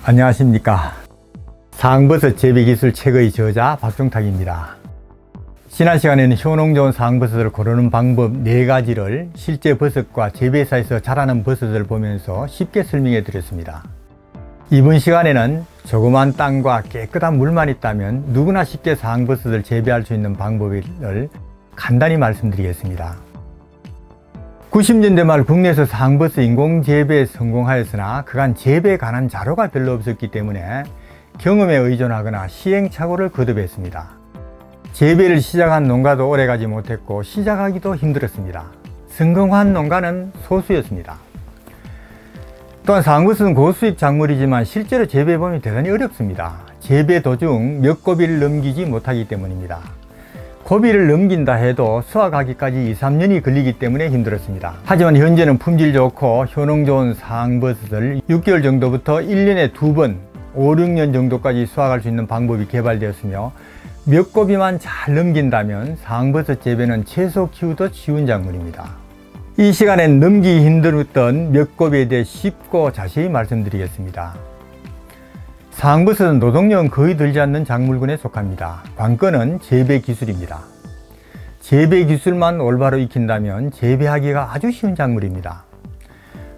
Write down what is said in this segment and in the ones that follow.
안녕하십니까. 상버섯 재배기술 책의 저자 박종탁입니다. 지난 시간에는 효능 좋은 상버섯을 고르는 방법 4가지를 실제 버섯과 재배사에서 자라는 버섯을 보면서 쉽게 설명해 드렸습니다. 이번 시간에는 조그만 땅과 깨끗한 물만 있다면 누구나 쉽게 상버섯을 재배할 수 있는 방법을 간단히 말씀드리겠습니다. 90년대 말 국내에서 상버섯 인공재배에 성공하였으나 그간 재배에 관한 자료가 별로 없었기 때문에 경험에 의존하거나 시행착오를 거듭했습니다. 재배를 시작한 농가도 오래가지 못했고 시작하기도 힘들었습니다. 성공한 농가는 소수였습니다. 또한 상버섯은 고수입 작물이지만 실제로 재배해보면 대단히 어렵습니다. 재배 도중 몇 고비를 넘기지 못하기 때문입니다. 고비를 넘긴다 해도 수확하기까지 2~3년이 걸리기 때문에 힘들었습니다. 하지만 현재는 품질 좋고 효능 좋은 상버섯을 6개월 정도부터 1년에 2번 5~6년 정도까지 수확할 수 있는 방법이 개발되었으며 몇 고비만 잘 넘긴다면 상버섯 재배는 채소 키우듯 쉬운 작물입니다. 이 시간엔 넘기기 힘들었던 몇 고비에 대해 쉽고 자세히 말씀드리겠습니다. 상버섯은 노동력은 거의 들지 않는 작물군에 속합니다. 관건은 재배 기술입니다. 재배 기술만 올바로 익힌다면 재배하기가 아주 쉬운 작물입니다.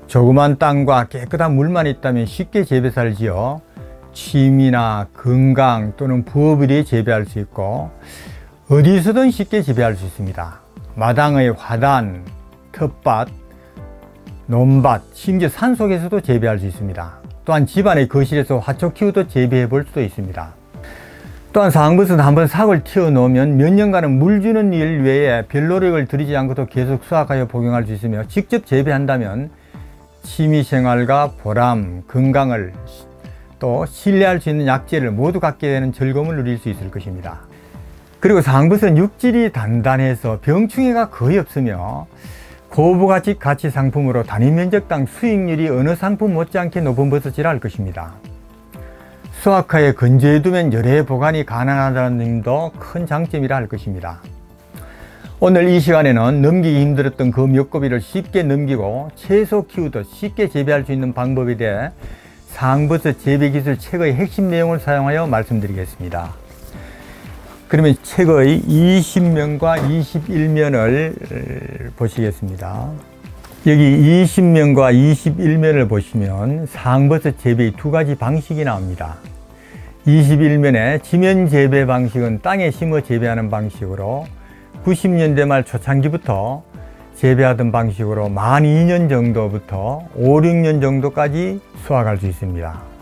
조그만 땅과 깨끗한 물만 있다면 쉽게 재배사를 지어 취미나 건강 또는 부업을 위해 재배할 수 있고 어디서든 쉽게 재배할 수 있습니다. 마당의 화단, 텃밭, 논밭, 심지어 산속에서도 재배할 수 있습니다. 또한 집안의 거실에서 화초 키우듯 재배해 볼 수도 있습니다. 또한 상버섯은 한번 삭을 틔워 놓으면 몇 년간은 물 주는 일 외에 별 노력을 들이지 않고도 계속 수확하여 복용할 수 있으며 직접 재배한다면 취미생활과 보람, 건강을 또 신뢰할 수 있는 약재를 모두 갖게 되는 즐거움을 누릴 수 있을 것입니다. 그리고 상버섯은 육질이 단단해서 병충해가 거의 없으며 고부가치 가치 상품으로 단위 면적당 수익률이 어느 상품 못지않게 높은 버섯이라 할 것입니다. 수확하에 건조해 두면 열애 보관이 가능하다는 점도 큰 장점이라 할 것입니다. 오늘 이 시간에는 넘기기 힘들었던 그 몇 고비를 쉽게 넘기고 채소 키우듯 쉽게 재배할 수 있는 방법에 대해 상버섯 재배기술 책의 핵심 내용을 사용하여 말씀드리겠습니다. 그러면 책의 20면과 21면을 보시겠습니다. 여기 20면과 21면을 보시면 상버섯 재배의 2가지 방식이 나옵니다. 21면에 지면 재배 방식은 땅에 심어 재배하는 방식으로 90년대 말 초창기부터 재배하던 방식으로 만 2년 정도부터 5~6년 정도까지 수확할 수 있습니다.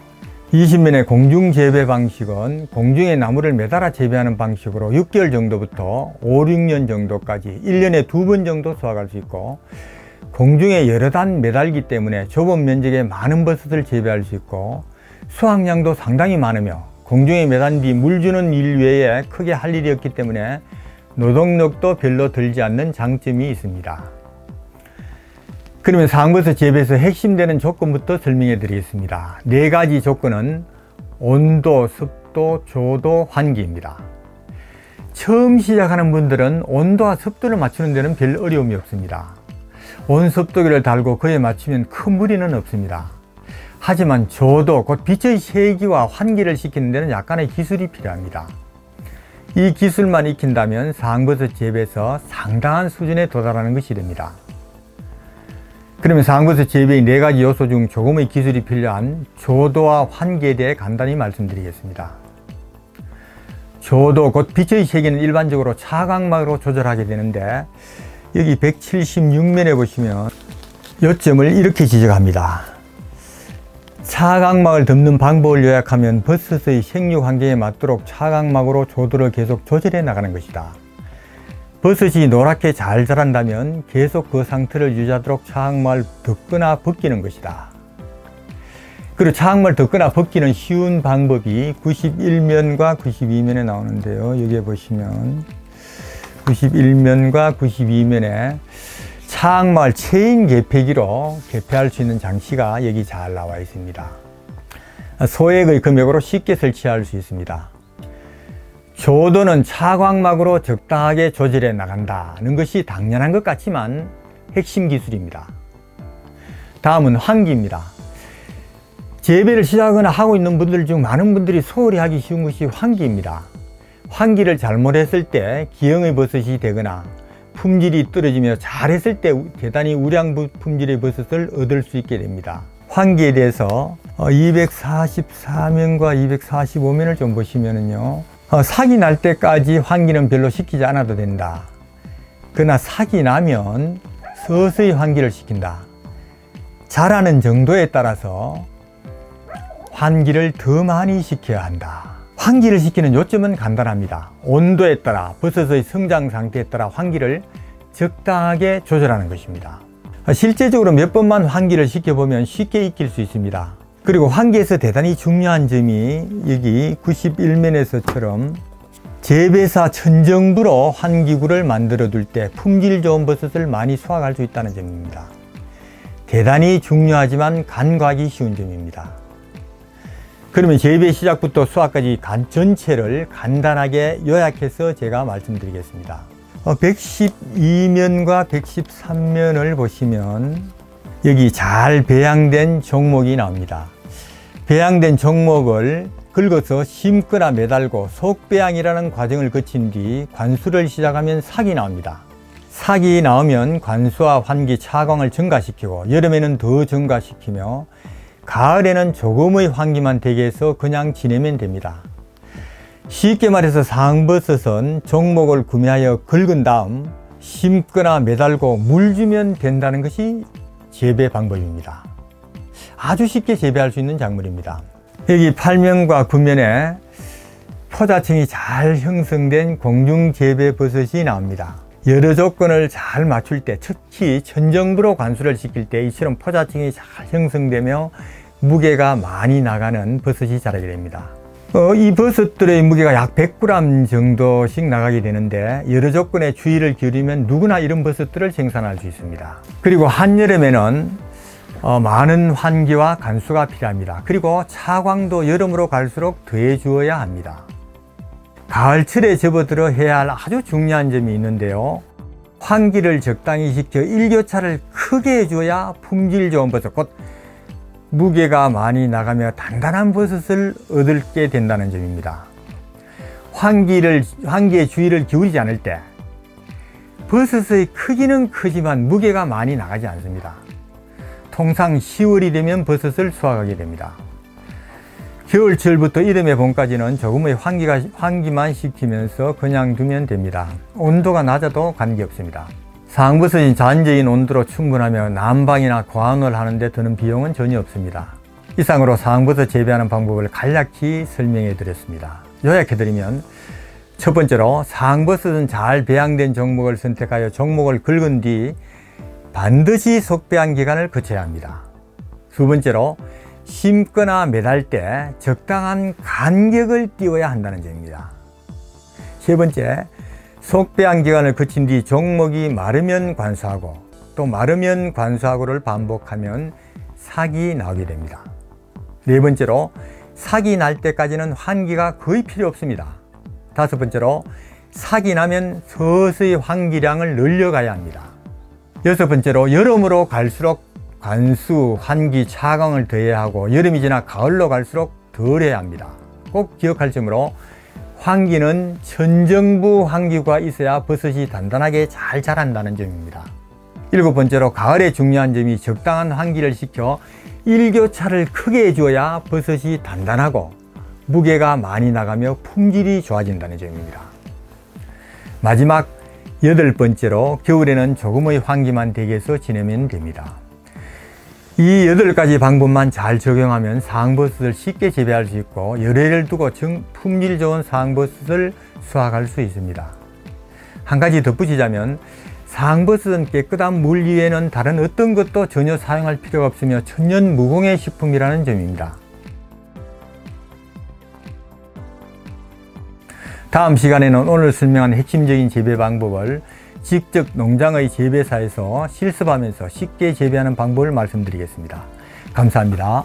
20면의 공중 재배 방식은 공중에 나무를 매달아 재배하는 방식으로 6개월 정도부터 5~6년 정도까지 1년에 2번 정도 수확할 수 있고 공중에 여러 단 매달기 때문에 좁은 면적에 많은 버섯을 재배할 수 있고 수확량도 상당히 많으며 공중에 매단 뒤 물 주는 일 외에 크게 할 일이 없기 때문에 노동력도 별로 들지 않는 장점이 있습니다. 그러면 상버섯 재배에서 핵심되는 조건부터 설명해 드리겠습니다. 4가지 조건은 온도, 습도, 조도, 환기입니다. 처음 시작하는 분들은 온도와 습도를 맞추는 데는 별 어려움이 없습니다. 온습도계를 달고 그에 맞추면 큰 무리는 없습니다. 하지만 조도, 곧 빛의 세기와 환기를 시키는 데는 약간의 기술이 필요합니다. 이 기술만 익힌다면 상버섯 재배에서 상당한 수준에 도달하는 것이 됩니다. 그러면 상버섯 재배의 4가지 요소 중 조금의 기술이 필요한 조도와 환기에 대해 간단히 말씀드리겠습니다. 조도, 곧 빛의 세기는 일반적으로 차광막으로 조절하게 되는데 여기 176면에 보시면 요점을 이렇게 지적합니다. 차광막을 덮는 방법을 요약하면 버섯의 생육 환경에 맞도록 차광막으로 조도를 계속 조절해 나가는 것이다. 버섯이 노랗게 잘 자란다면 계속 그 상태를 유지하도록 차광막을 덮거나 벗기는 것이다. 그리고 차광막을 덮거나 벗기는 쉬운 방법이 91면과 92면에 나오는데요. 여기에 보시면 91면과 92면에 차광막을 체인 개폐기로 개폐할 수 있는 장치가 여기 잘 나와 있습니다. 소액의 금액으로 쉽게 설치할 수 있습니다. 조도는 차광막으로 적당하게 조절해 나간다는 것이 당연한 것 같지만 핵심 기술입니다. 다음은 환기입니다. 재배를 시작하거나 하고 있는 분들 중 많은 분들이 소홀히 하기 쉬운 것이 환기입니다. 환기를 잘못했을 때 기형의 버섯이 되거나 품질이 떨어지며 잘했을 때 대단히 우량 품질의 버섯을 얻을 수 있게 됩니다. 환기에 대해서 244면과 245면을 좀 보시면은요, 삭이 날 때까지 환기는 별로 시키지 않아도 된다. 그러나 삭이 나면 서서히 환기를 시킨다. 자라는 정도에 따라서 환기를 더 많이 시켜야 한다. 환기를 시키는 요점은 간단합니다. 온도에 따라, 버섯의 성장 상태에 따라 환기를 적당하게 조절하는 것입니다. 실제적으로 몇 번만 환기를 시켜보면 쉽게 익힐 수 있습니다. 그리고 환기에서 대단히 중요한 점이 여기 91면에서처럼 재배사 천정부로 환기구를 만들어 둘 때 품질 좋은 버섯을 많이 수확할 수 있다는 점입니다. 대단히 중요하지만 간과하기 쉬운 점입니다. 그러면 재배 시작부터 수확까지 전체를 간단하게 요약해서 제가 말씀드리겠습니다. 112면과 113면을 보시면 여기 잘 배양된 종목이 나옵니다. 배양된 종목을 긁어서 심거나 매달고 속배양이라는 과정을 거친 뒤 관수를 시작하면 삭이 나옵니다. 삭이 나오면 관수와 환기, 차광을 증가시키고 여름에는 더 증가시키며 가을에는 조금의 환기만 되게 해서 그냥 지내면 됩니다. 쉽게 말해서 상버섯은 종목을 구매하여 긁은 다음 심거나 매달고 물 주면 된다는 것이 재배 방법입니다. 아주 쉽게 재배할 수 있는 작물입니다. 여기 8면과 9면에 포자층이 잘 형성된 공중재배 버섯이 나옵니다. 여러 조건을 잘 맞출 때, 특히 천정부로 관수를 시킬 때 이처럼 포자층이 잘 형성되며 무게가 많이 나가는 버섯이 자라게 됩니다. 이 버섯들의 무게가 약 100g 정도씩 나가게 되는데 여러 조건에 주의를 기울이면 누구나 이런 버섯들을 생산할 수 있습니다. 그리고 한여름에는 많은 환기와 관수가 필요합니다. 그리고 차광도 여름으로 갈수록 더해 주어야 합니다. 가을철에 접어들어 해야 할 아주 중요한 점이 있는데요. 환기를 적당히 시켜 일교차를 크게 해줘야 품질 좋은 버섯, 곧 무게가 많이 나가며 단단한 버섯을 얻게 된다는 점입니다. 환기에 주의를 기울이지 않을 때 버섯의 크기는 크지만 무게가 많이 나가지 않습니다. 통상 10월이 되면 버섯을 수확하게 됩니다. 겨울철부터 이듬해 봄까지는 조금의 환기만 시키면서 그냥 두면 됩니다. 온도가 낮아도 관계없습니다. 상버섯이 자연적인 온도로 충분하며 난방이나 과온을 하는데 드는 비용은 전혀 없습니다. 이상으로 상버섯 재배하는 방법을 간략히 설명해 드렸습니다. 요약해 드리면, 첫 번째로 상버섯은 잘 배양된 종목을 선택하여 종목을 긁은 뒤 반드시 속배양 기간을 거쳐야 합니다. 두 번째로 심거나 매달 때 적당한 간격을 띄워야 한다는 점입니다. 세 번째, 속배양 기간을 거친 뒤 종목이 마르면 관수하고 또 마르면 관수하고를 반복하면 삭이 나오게 됩니다. 네 번째로, 삭이 날 때까지는 환기가 거의 필요 없습니다. 다섯 번째로, 삭이 나면 서서히 환기량을 늘려가야 합니다. 여섯 번째로, 여름으로 갈수록 관수, 환기, 차광을 더해야 하고 여름이 지나 가을로 갈수록 덜 해야 합니다. 꼭 기억할 점으로 환기는 천정부 환기구가 있어야 버섯이 단단하게 잘 자란다는 점입니다. 일곱 번째로, 가을에 중요한 점이 적당한 환기를 시켜 일교차를 크게 해줘야 버섯이 단단하고 무게가 많이 나가며 품질이 좋아진다는 점입니다. 마지막 여덟 번째로, 겨울에는 조금의 환기만 되게 해서 지내면 됩니다. 이 8가지 방법만 잘 적용하면 상버섯을 쉽게 재배할 수 있고 여러 해를 두고 품질 좋은 상버섯을 수확할 수 있습니다. 한 가지 덧붙이자면, 상버섯은 깨끗한 물 이외에는 다른 어떤 것도 전혀 사용할 필요가 없으며 천연 무공해 식품이라는 점입니다. 다음 시간에는 오늘 설명한 핵심적인 재배 방법을 직접 농장의 재배사에서 실습하면서 쉽게 재배하는 방법을 말씀드리겠습니다. 감사합니다.